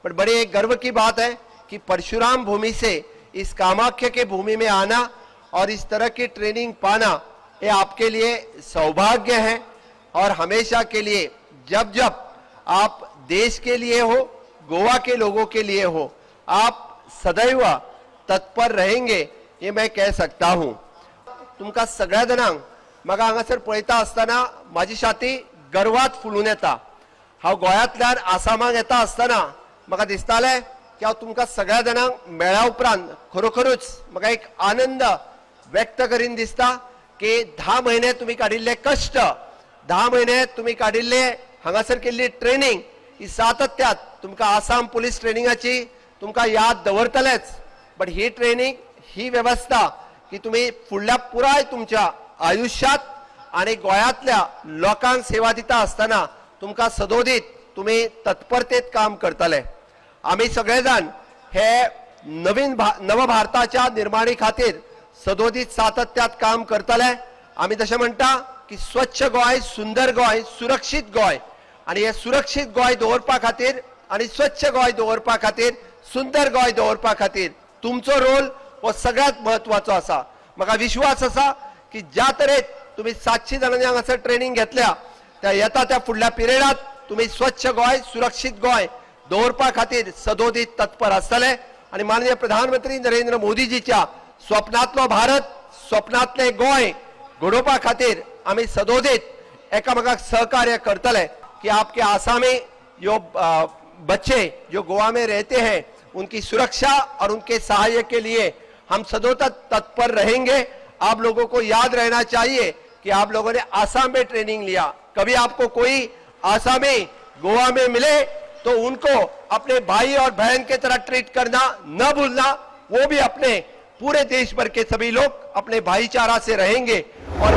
पर बड़े एक गर्व की बात है कि परशुराम भूमि से इस कामाख्या के भूमि में आना और इस तरह की ट्रेनिंग पाना ये आपके लिए सौभाग्य है। और हमेशा के लिए जब जब आप देश के लिए हो, गोवा के लोगों के लिए हो, आप सदैव तत्पर रहेंगे ये मैं कह सकता हूं। तुमका सगळ्या जणांक म्हाका हांगासर पळयता आसतना माझी छाती गर्वात फुलून येता। हांव गोंयांतल्यान आसामाक येता आसतना म्हाका दिसतालें की हांव तुमकां सगळ्या जाणांक मेळ्ळ्या उपरांत खरोखरूच म्हाका एक आनंद व्यक्त करीन दिसता की 10 महिने तुम्ही काडिल्ले कष्ट, 10 महिने तुम्ही काडिल्ले हांगासर केल्ली ट्रेनिंग ही सातत्यात तुमकां आसाम पुलीस ट्रेनिंगाची तुमकां याद दवरतलेच। बट ही ट्रेनिंग, ही व्यवस्था की तुम्ही फुडल्या पुराय तुमच्या आयुष्यात आणि गोंयांतल्या लोकांक सेवा दिता आसतना तुमकां सदोदीत तुम्ही तत्परतेत काम करतले। आम्ही सगळेजण हे नव भारताच्या निर्माणी खातीर सदोदीत सातत्यात काम करतले। आम्ही तशें म्हणटा की स्वच्छ गोंय, सुंदर गोंय, सुरक्षित गोंय, आणि हे सुरक्षित गोंय दवरपा खातीर आणि स्वच्छ गोंय दवरपा खातीर, सुंदर गोंय दवरपा खातीर तुमचो रोल हो सगळ्यात महत्वाचो आसा। म्हाका विश्वास आसा की ज्या तरेन तुम्ही 700 जणांनी हांगासर ट्रेनिंग घेतल्या त्या येता त्या फुडल्या पिरियडात तुम्ही स्वच्छ गोंय, सुरक्षित गोंय दवरपा खातीर सदोदीत तत्पर आसतले। आणि माननीय प्रधानमंत्री नरेंद्र मोदीजीच्या स्वप्नातलो भारत, स्वप्नातले गोंय घडोवपा खातीर आम्ही सदोदीत एकामेकाक सहकार्य करतले कि आपके आसामी जो बच्चे जो गोवा में रहते हैं उनकी सुरक्षा और उनके सहाय के लिए हम सदैव तत्पर रहेंगे। आप लोगों को याद रहना चाहिए कि आप लोगों ने आसाम में ट्रेनिंग लिया, कभी आपको कोई आसामी गोवा में मिले तो उनको अपने भाई और बहन के तरह ट्रीट करना न भूलना। वो भी अपने पूरे देश भर के सभी लोग अपने भाईचारा से रहेंगे और